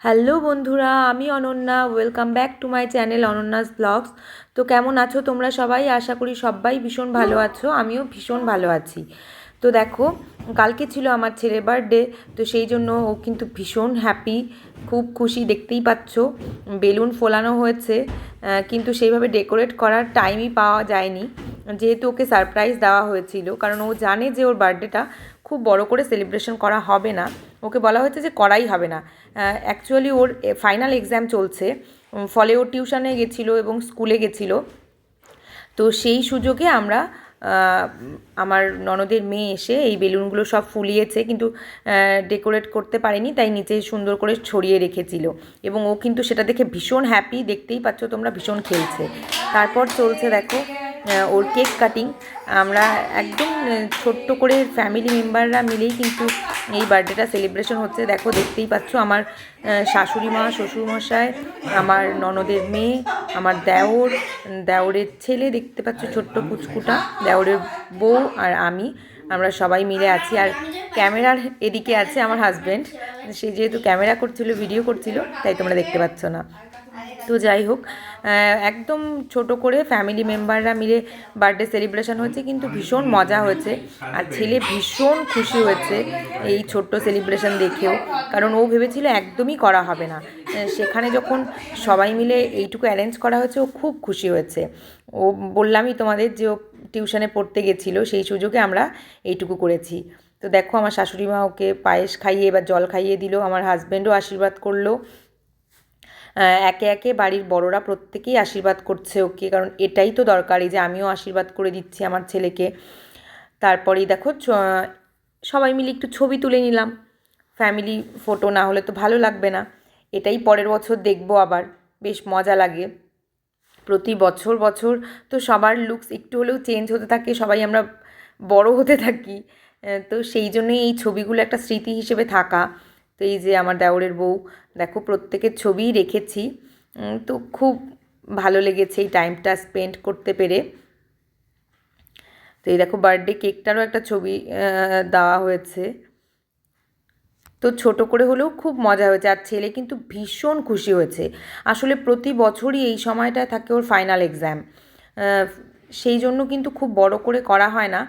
Hello বন্ধুরা, আমি Ananya. Welcome back to my channel Ananya's blogs. তো কেমন আছো তোমরা সবাই? আশা করি সবাই ভীষণ ভালো আছো, আমিও ভীষণ ভালো আছি। তো দেখো, কালকে ছিল আমার ছেলের বার্থডে, তো সেই জন্য ও কিন্তু ভীষণ হ্যাপি, খুব খুশি। দেখতেই পাচ্ছ বেলুন ফোলানো হয়েছে, কিন্তু সেইভাবে ডেকোরেট করার টাইমই পাওয়া যায়নি, যেহেতু ওকে সারপ্রাইজ দেওয়া হয়েছিল। কারণ ও জানে যে ওর বার্থডেটা খুব বড় করে সেলিব্রেশন করা হবে না, ওকে বলা হয়েছে যে করাই হবে না। অ্যাকচুয়ালি ওর ফাইনাল এক্সাম চলছে, ফলে ও টিউশনে গেছিলো এবং স্কুলে গেছিলো। তো সেই সুযোগে আমরা আমার ননদের মেয়ে এসে এই বেলুনগুলো সব ফুলিয়েছে, কিন্তু ডেকোরেট করতে পারেনি, তাই নিচে সুন্দর করে ছড়িয়ে রেখেছিল। এবং ও কিন্তু সেটা দেখে ভীষণ হ্যাপি, দেখতেই পাচ্ছ তোমরা, ভীষণ খেলছে। তারপর চলছে দেখো ওর কেক কাটিং। আমরা একদম ছোট্ট করে ফ্যামিলি মেম্বাররা মিলেই কিন্তু এই বার্থডেটা সেলিব্রেশন হচ্ছে। দেখো, দেখতেই পাচ্ছ আমার শাশুড়ি মা, শ্বশুরমশাই, আমার ননদের মেয়ে, আমার দেওরের ছেলে, দেখতে পাচ্ছ ছোট্ট পুচকুটা, দেওরের বউ আর আমরা সবাই মিলে আছি। আর ক্যামেরার এদিকে আছে আমার হাজব্যান্ড, সে যেহেতু ক্যামেরা করছিল, ভিডিও করছিল, তাই তোমরা দেখতে পাচ্ছ না। তো যাই হোক, একদম ছোট করে ফ্যামিলি মেম্বাররা মিলে বার্থডে সেলিব্রেশন হয়েছে, কিন্তু ভীষণ মজা হয়েছে। আর ছেলে ভীষণ খুশি হয়েছে এই ছোট্ট সেলিব্রেশন দেখেও, কারণ ও ভেবেছিল একদমই করা হবে না। সেখানে যখন সবাই মিলে এইটুকু অ্যারেঞ্জ করা হয়েছে, ও খুব খুশি হয়েছে। ও বললামই তোমাদের যে ও টিউশনে পড়তে গেছিলো, সেই সুযোগে আমরা এইটুকু করেছি। তো দেখো, আমার শাশুড়ি মা ওকে পায়েস খাইয়ে এবার জল খাইয়ে দিল, আমার হাজব্যান্ডও আশীর্বাদ করলো। একে একে বাড়ির বড়রা প্রত্যেকেই আশীর্বাদ করছে ওকে, কারণ এটাই তো দরকারি যে আমিও আশীর্বাদ করে দিচ্ছি আমার ছেলেকে। তারপরেই দেখো সবাই মিলে একটু ছবি তুলে নিলাম, ফ্যামিলি ফটো, না হলে তো ভালো লাগবে না। এটাই পরের বছর দেখবো আবার, বেশ মজা লাগে। প্রতি বছর বছর তো সবার লুকস একটু হলেও চেঞ্জ হতে থাকে, সবাই আমরা বড় হতে থাকি। তো সেই জন্যই এই ছবিগুলো একটা স্মৃতি হিসেবে থাকা। তো এই যে আমার দেওরের বউ, দেখো প্রত্যেকের ছবিই রেখেছি। তো খুব ভালো লেগেছে এই টাইমটা স্পেন্ড করতে পেরে। তো এই দেখো, বার্থডে কেকটারও একটা ছবি দেওয়া হয়েছে। তো ছোট করে হলেও খুব মজা হয়েছে, আর ছেলে কিন্তু ভীষণ খুশি হয়েছে। আসলে প্রতি বছরই এই সময়টায় থাকে ওর ফাইনাল এক্সাম, সেই জন্য কিন্তু খুব বড় করে করা হয় না।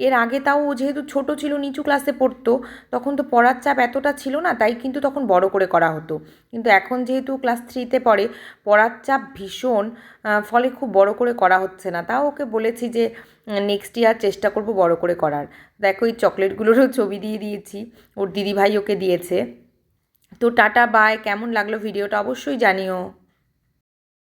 এর আগে তাও ও যেহেতু ছোট ছিল, নিচু ক্লাসে পড়তো, তখন তো পড়ার চাপ এতটা ছিল না, তাই কিন্তু তখন বড় করে করা হতো। কিন্তু এখন যেহেতু ক্লাস 3-তে পড়ে, পড়ার চাপ ভীষণ, ফলে খুব বড় করে করা হচ্ছে না। তাও ওকে বলেছি যে নেক্সট ইয়ার চেষ্টা করব বড় করে করার। দেখো, এই চকলেটগুলোরও ছবি দিয়ে দিয়েছি, ওর দিদিভাই ওকে দিয়েছে। তো টাটা বাই, কেমন লাগলো ভিডিওটা অবশ্যই জানিও।